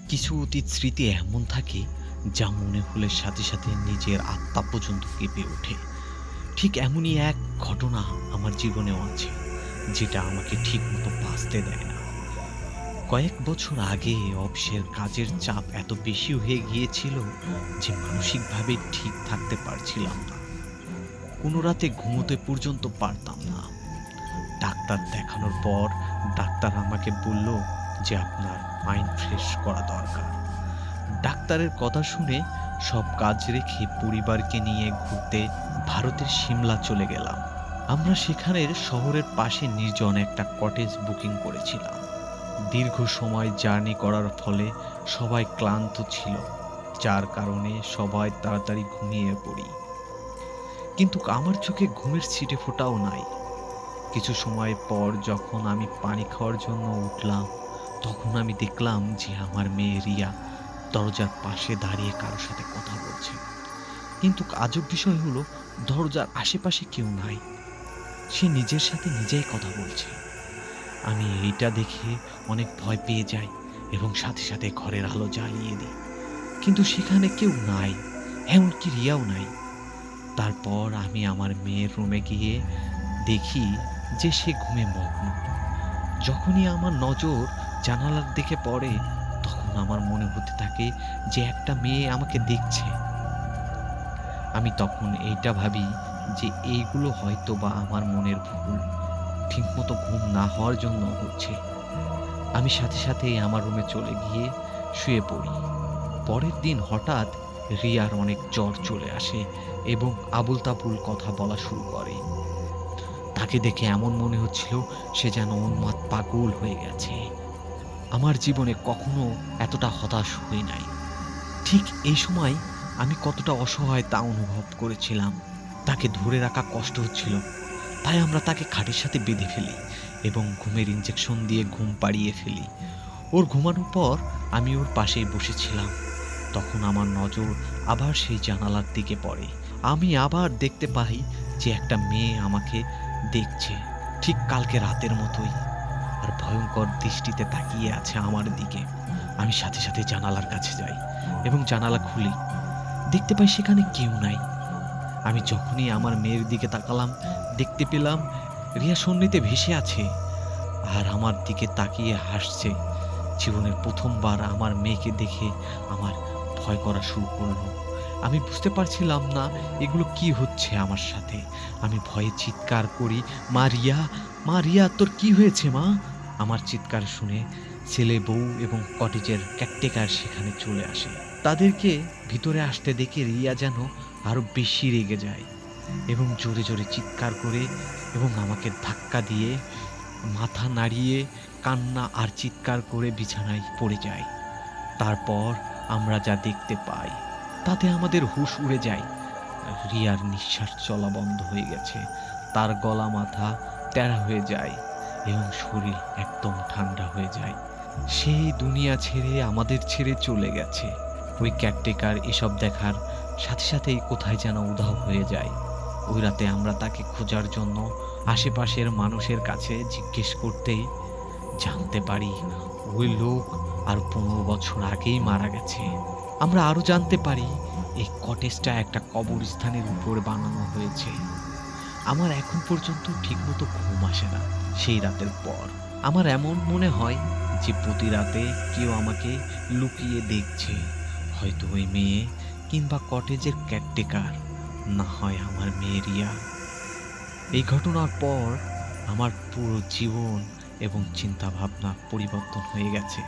কিছু অতীত স্মৃতি এমন থাকে যা মনে হলে সাথে সাথে নিজের আত্মা পর্যন্ত কেঁপে ওঠে। ঠিক এমনই এক ঘটনা আমার জীবনেও আছে, যেটা আমাকে ঠিকমতো বাঁচতে দেয় না। কয়েক বছর আগে অফিসের কাজের চাপ এত বেশি হয়ে গিয়েছিল যে মানসিকভাবে ঠিক থাকতে পারছিলাম না। কোনো রাতে ঘুমোতে পর্যন্ত পারতাম না। ডাক্তার দেখানোর পর ডাক্তার আমাকে বলল যে আপনার মাইন্ড ফ্রেশ করা দরকার। ডাক্তারের কথা শুনে সব কাজ রেখে পরিবারকে নিয়ে ঘুরতে ভারতের সিমলা চলে গেলাম। আমরা সেখানের শহরের পাশে নির্জন একটা কটেজ বুকিং করেছিলাম। দীর্ঘ সময় জার্নি করার ফলে সবাই ক্লান্ত ছিল, যার কারণে সবাই তাড়াতাড়ি ঘুমিয়ে পড়ি। কিন্তু আমার চোখে ঘুমের ছিটে ফোঁটাও নাই। কিছু সময় পর যখন আমি পানি খাওয়ার জন্য উঠলাম, তখন আমি দেখলাম যে আমার মেয়ে রিয়া দরজার পাশে দাঁড়িয়ে কারোর সাথে কথা বলছে। কিন্তু আজব বিষয় হলো, দরজার আশেপাশে কেউ নাই। সে নিজের সাথে নিজেই কথা বলছে। আমি এইটা দেখে অনেক ভয় পেয়ে যাই এবং সাথে সাথে ঘরের আলো জ্বালিয়ে দিই। কিন্তু সেখানে কেউ নাই, এমনকি রিয়াও নাই। তারপর আমি আমার মেয়ের রুমে গিয়ে দেখি যে সে ঘুমে মগ্ন। যখনই আমার নজর জানালার দিকে পড়ে, তখন আমার মনে হতে থাকে যে একটা মেয়ে আমাকে দেখছে। আমি তখন এইটা ভাবি যে এইগুলো হয়তো বা আমার মনের ভুল, ঠিকমতো ঘুম না হওয়ার জন্য হচ্ছে। আমি সাথে সাথেই আমার রুমে চলে গিয়ে শুয়ে পড়ি। পরের দিন হঠাৎ রিয়ার অনেক জ্বর চলে আসে এবং আবুল তাবুল কথা বলা শুরু করে। তাকে দেখে এমন মনে হচ্ছিল সে যেন উন্মাদ পাগল হয়ে গেছে। আমার জীবনে কখনো এতটা হতাশ হই নাই। ঠিক এই সময় আমি কতটা অসহায় তা অনুভব করেছিলাম। তাকে ধরে রাখা কষ্ট হচ্ছিল, তাই আমরা তাকে খাটের সাথে বেঁধে ফেলি এবং ঘুমের ইঞ্জেকশন দিয়ে ঘুম পাড়িয়ে ফেলি। ওর ঘুমানোর পর আমি ওর পাশেই বসেছিলাম। তখন আমার নজর আবার সেই জানালার দিকে পড়ে। আমি আবার দেখতে পাই যে একটা মেয়ে আমাকে দেখছে, ঠিক কালকে রাতের মতোই, আর ভয়ঙ্কর দৃষ্টিতে তাকিয়ে আছে আমার দিকে। আমি সাথে সাথে জানালার কাছে যাই এবং জানালা খুলি। দেখতে পাই সেখানে কেউ নাই। আমি যখনই আমার মেয়ের দিকে তাকালাম, দেখতে পেলাম রিয়া সন্নিতে ভেসে আছে আর আমার দিকে তাকিয়ে হাসছে। জীবনের প্রথমবার আমার মেয়েকে দেখে আমার ভয় করা শুরু করলো। আমি বুঝতে পারছিলাম না এগুলো কি হচ্ছে আমার সাথে। আমি ভয়ে চিৎকার করি, মা রিয়া, মা রিয়া, তোর কি হয়েছে মা? আমার চিৎকার শুনে ছেলে, বউ এবং কটেজের কেয়ারটেকার সেখানে চলে আসে। তাদেরকে ভিতরে আসতে দেখে রিয়া যেন আরো বেশি রেগে যায় এবং জোরে জোরে চিৎকার করে এবং আমাকে ধাক্কা দিয়ে, মাথা নাড়িয়ে, কান্না আর চিৎকার করে বিছানায় পড়ে যায়। তারপর আমরা যা দেখতে পাই তাতে আমাদের হুঁশ উড়ে যায়। রিয়ার নিঃশ্বাস চলা বন্ধ হয়ে গেছে, তার গলা মাথা টেরা হয়ে যায় এবং শরীর একদম ঠান্ডা হয়ে যায়। সেই দুনিয়া ছেড়ে আমাদের ছেড়ে চলে গেছে। ওই কেয়ারটেকার এসব দেখার সাথে সাথেই কোথায় যেন উধাও হয়ে যায়। ওই রাতে আমরা তাকে খোঁজার জন্য আশেপাশের মানুষের কাছে জিজ্ঞেস করতেই জানতে পারি ওই লোক আর 15 বছর আগেই মারা গেছে। আমরা আরো জানতে পারি এই কটেজটা একটা কবরস্থানের উপর বানানো হয়েছে। আমার এখন পর্যন্ত ঠিকমতো ঘুম আসে না সেই রাতের পর। আমার এমন মনে হয় যে প্রতি রাতে কেউ আমাকে লুকিয়ে দেখছে, হয়তো ওই মেয়ে কিংবা কটেজের কেয়ারটেকার, না হয় আমার মেয়ে রিয়া। এই ঘটনার পর আমার পুরো জীবন এবং চিন্তা ভাবনা পরিবর্তন হয়ে গেছে।